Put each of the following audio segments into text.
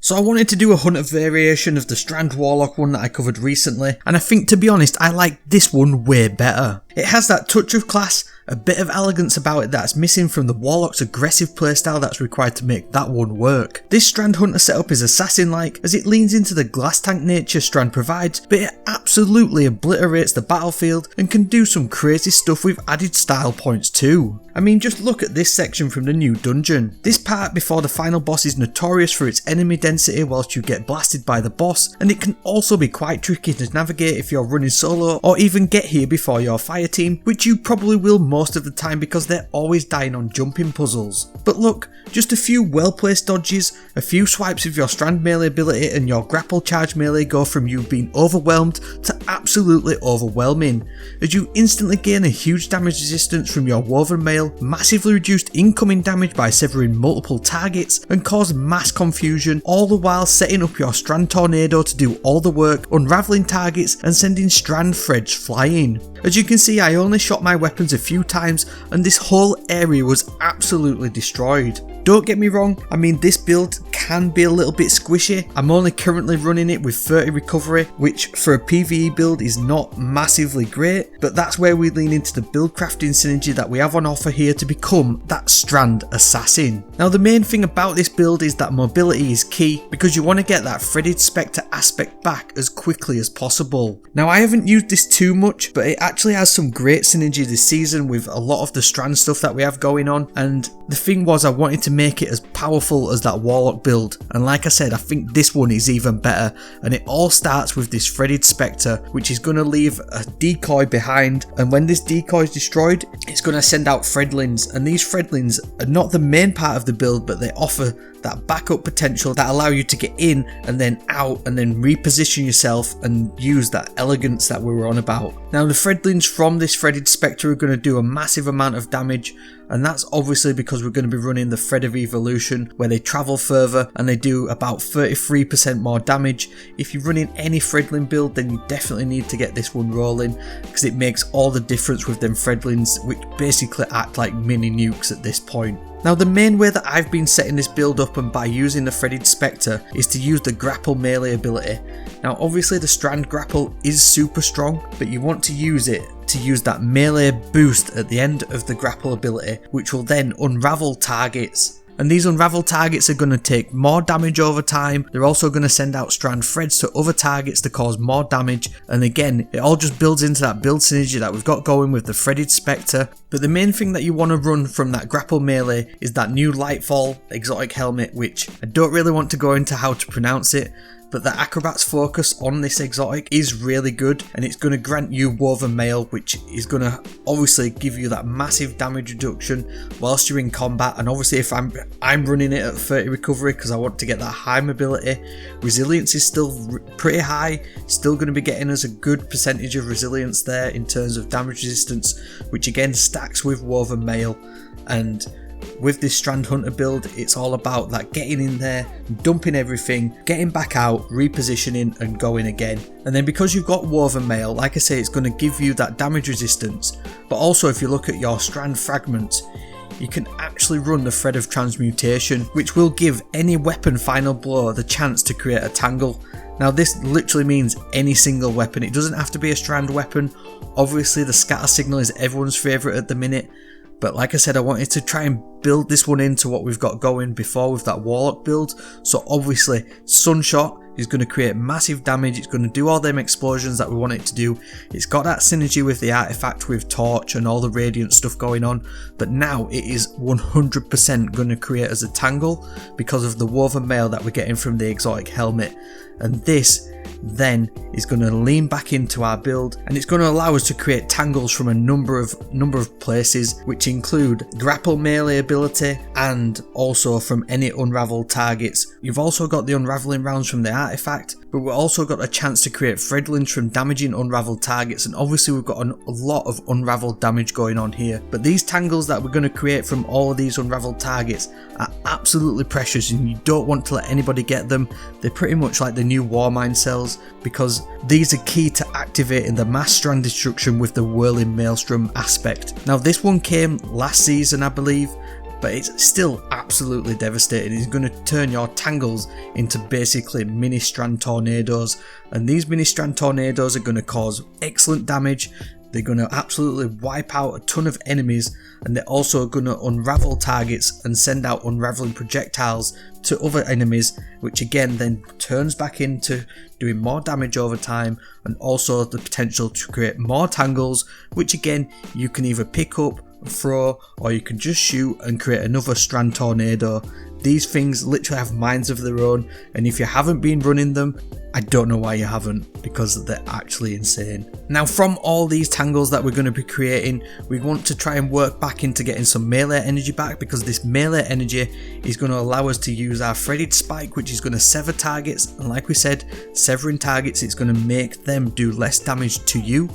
So I wanted to do a Hunter variation of the Strand Warlock one that I covered recently, and I think, to be honest, I like this one way better. It has that touch of class, a bit of elegance about it that's missing from the Warlock's aggressive playstyle that's required to make that one work. This Strand Hunter setup is assassin-like as it leans into the glass tank nature Strand provides, but it absolutely obliterates the battlefield and can do some crazy stuff with added style points too. I mean, just look at this section from the new dungeon. This part before the final boss is notorious for its enemy density whilst you get blasted by the boss, and it can also be quite tricky to navigate if you're running solo or even get here before your fire team, which you probably will most of the time because they're always dying on jumping puzzles. But look, just a few well placed dodges, a few swipes of your Strand melee ability and your grapple charge melee go from you being overwhelmed to absolutely overwhelming, as you instantly gain a huge damage resistance from your woven mail, massively reduced incoming damage by severing multiple targets, and cause mass confusion, all the while setting up your Strand Tornado to do all the work, unravelling targets and sending Strand threads flying. As you can see, I only shot my weapons a few times and this whole area was absolutely destroyed. Don't get me wrong, I mean this build can be a little bit squishy. I'm only currently running it with 30 recovery, which for a PvE build is not massively great, but that's where we lean into the build crafting synergy that we have on offer here to become that Strand assassin. Now the main thing about this build is that mobility is key because you want to get that threaded Spectre aspect back as quickly as possible. Now I haven't used this too much, but it actually has some great synergy this season with a lot of the Strand stuff that we have going on, and the thing was I wanted to make it as powerful as that Warlock build, and like I said, I think this one is even better, and it all starts with this threaded Spectre, which is going to leave a decoy behind, and when this decoy is destroyed, it's going to send out Threadlings, and these Threadlings are not the main part of the build, but they offer that backup potential that allow you to get in and then out and then reposition yourself and use that elegance that we were on about. Now the Threadlings from this threaded Spectre are going to do a massive amount of damage, and that's obviously because we're going to be running the Thread of Evolution where they travel further and they do about 33% more damage. If you're running any Threadling build, then you definitely need to get this one rolling because it makes all the difference with them Threadlings, which basically act like mini nukes at this point. Now the main way that I've been setting this build up and by using the threaded Spectre is to use the grapple melee ability. Now obviously the Strand grapple is super strong, but you want to use it to use that melee boost at the end of the grapple ability, which will then unravel targets. And these unravel targets are going to take more damage over time. They're also going to send out Strand threads to other targets to cause more damage, and again it all just builds into that build synergy that we've got going with the threaded Spectre. But the main thing that you want to run from that grapple melee is that new Lightfall exotic helmet, which I don't really want to go into how to pronounce it, but the Acrobat's focus on this exotic is really good, and it's going to grant you woven mail, which is going to obviously give you that massive damage reduction whilst you're in combat. And obviously if I'm running it at 30 recovery because I want to get that high mobility. Resilience is still pretty high, still going to be getting us a good percentage of resilience there in terms of damage resistance, which again stacks with woven mail. And with this Strand Hunter build, it's all about that getting in there, dumping everything, getting back out, repositioning and going again. And then because you've got woven mail, like I say, it's going to give you that damage resistance. But also if you look at your Strand fragments, you can actually run the Thread of Transmutation, which will give any weapon final blow the chance to create a tangle. Now this literally means any single weapon, it doesn't have to be a Strand weapon. Obviously the scatter signal is everyone's favourite at the minute, but like I said, I wanted to try and build this one into what we've got going before with that Warlock build. So obviously Sunshot is going to create massive damage, it's going to do all them explosions that we want it to do. It's got that synergy with the artifact with Torch and all the radiant stuff going on, but now it is 100% going to create as a tangle because of the woven mail that we're getting from the exotic helmet. And this then is going to lean back into our build, and it's going to allow us to create tangles from a number of places, which include grapple melee ability and also from any unraveled targets. You've also got the unraveling rounds from the artifact, but we've also got a chance to create Threadlings from damaging unraveled targets, and obviously we've got a lot of unraveled damage going on here. But these tangles that we're going to create from all of these unraveled targets are absolutely precious, and you don't want to let anybody get them. They're pretty much like the new Warmind cells, because these are key to activating the mass strand destruction with the Whirling Maelstrom aspect. Now this one came last season I believe, but it's still absolutely devastating. It's going to turn your Tangles into basically mini Strand Tornadoes, and these mini Strand Tornadoes are going to cause excellent damage. They're going to absolutely wipe out a ton of enemies, and they're also going to unravel targets and send out unraveling projectiles to other enemies, which again then turns back into doing more damage over time, and also the potential to create more Tangles, which again you can either pick up, throw, or you can just shoot and create another Strand Tornado. These things literally have minds of their own, and if you haven't been running them, I don't know why you haven't, because they're actually insane. Now, from all these Tangles that we're going to be creating, we want to try and work back into getting some melee energy back, because this melee energy is going to allow us to use our Threaded Spike, which is going to sever targets, and like we said, severing targets, it's going to make them do less damage to you.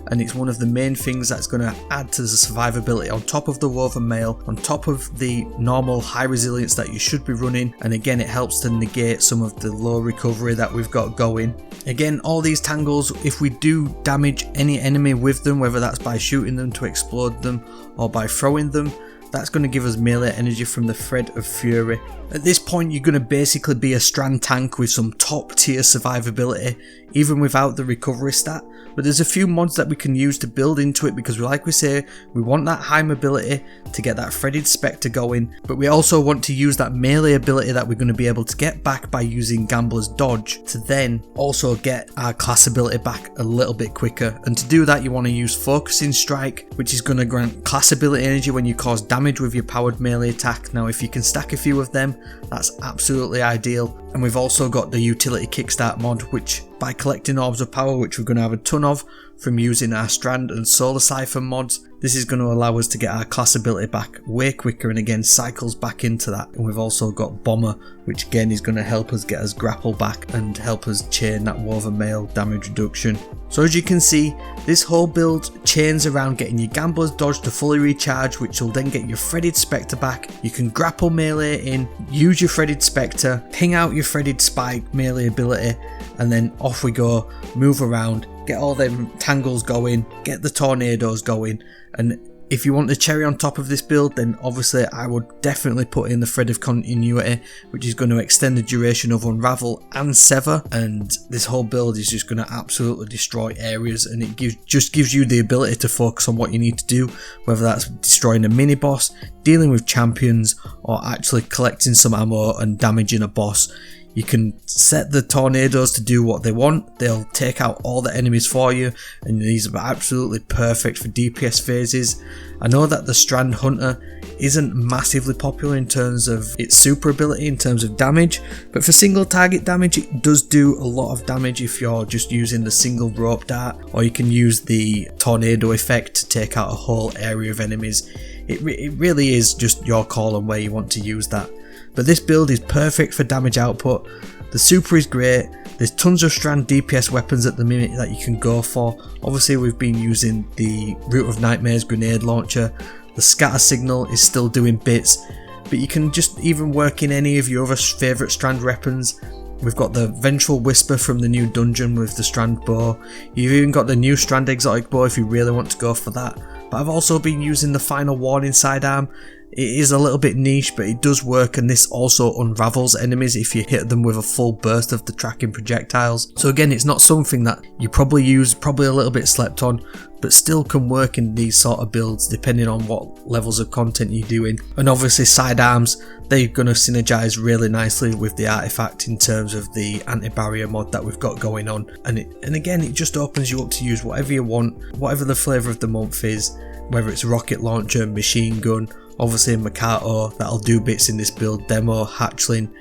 And it's one of the main things that's going to add to the survivability on top of the woven mail, on top of the normal high resilience that you should be running, and again it helps to negate some of the low recovery that we've got going. Again, all these Tangles, if we do damage any enemy with them, whether that's by shooting them to explode them or by throwing them, that's going to give us melee energy from the Thread of Fury. At this point you're going to basically be a Strand tank with some top tier survivability, even without the recovery stat. But there's a few mods that we can use to build into it, because like we say, we want that high mobility to get that Threaded Spectre going, but we also want to use that melee ability that we're going to be able to get back by using Gambler's Dodge to then also get our class ability back a little bit quicker. And to do that you want to use Focusing Strike, which is going to grant class ability energy when you cause damage with your powered melee attack. Now if you can stack a few of them, that's absolutely ideal. And we've also got the Utility Kickstart mod, which by collecting Orbs of Power, which we're going to have a ton of from using our Strand and Solar Siphon mods, this is going to allow us to get our class ability back way quicker, and again cycles back into that. And we've also got Bomber, which again is going to help us get us grapple back and help us chain that woven mail damage reduction. So as you can see, this whole build chains around getting your Gambler's Dodge to fully recharge, which will then get your Threaded Spectre back. You can grapple melee in, use your Threaded Spectre, ping out your Threaded Spike melee ability, and then off we go, move around, get all them Tangles going, get the Tornadoes going. And if you want the cherry on top of this build, then obviously I would definitely put in the Thread of Continuity, which is going to extend the duration of Unravel and Sever, and this whole build is just going to absolutely destroy areas, and it just gives you the ability to focus on what you need to do, whether that's destroying a mini boss, dealing with champions, or actually collecting some ammo and damaging a boss. You can set the Tornadoes to do what they want, they'll take out all the enemies for you, and these are absolutely perfect for DPS phases. I know that the Strand Hunter isn't massively popular in terms of its super ability in terms of damage, but for single target damage it does do a lot of damage if you're just using the single rope dart, or you can use the tornado effect to take out a whole area of enemies. It really is just your call on where you want to use that. But this build is perfect for damage output, the super is great, there's tons of Strand DPS weapons at the minute that you can go for. Obviously we've been using the Root of Nightmares grenade launcher, the Scatter Signal is still doing bits, but you can just even work in any of your other favourite Strand weapons. We've got the Vengeful Whisper from the new dungeon with the Strand bow, you've even got the new Strand Exotic bow if you really want to go for that. But I've also been using the Final Warning sidearm. It is a little bit niche, but it does work, and this also unravels enemies if you hit them with a full burst of the tracking projectiles. So again, it's not something that you probably use, probably a little bit slept on, but still can work in these sort of builds depending on what levels of content you're doing. And obviously sidearms, they're going to synergize really nicely with the artifact in terms of the anti-barrier mod that we've got going on. And again, it just opens you up to use whatever you want, whatever the flavour of the month is, whether it's rocket launcher, machine gun, obviously Makato, that'll do bits in this build, demo, hatchling,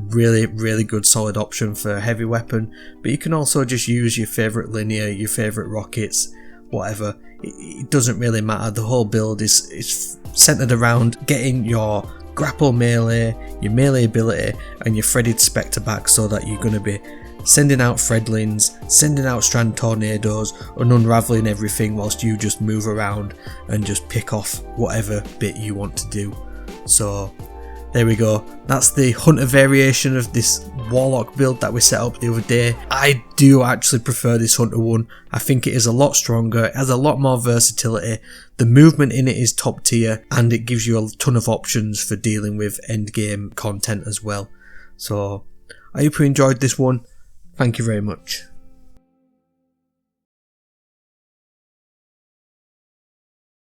really good solid option for a heavy weapon. But you can also just use your favourite linear, your favourite rockets, whatever, it doesn't really matter. The whole build is centred around getting your grapple melee, your melee ability, and your Threaded Spectre back, so that you're going to be sending out Threadlings, sending out Strand Tornadoes, and unravelling everything whilst you just move around and just pick off whatever bit you want to do. So there we go. That's the Hunter variation of this Warlock build that we set up the other day. I do actually prefer this Hunter one. I think it is a lot stronger, it has a lot more versatility, the movement in it is top tier, and it gives you a ton of options for dealing with endgame content as well. So I hope you enjoyed this one. Thank you very much.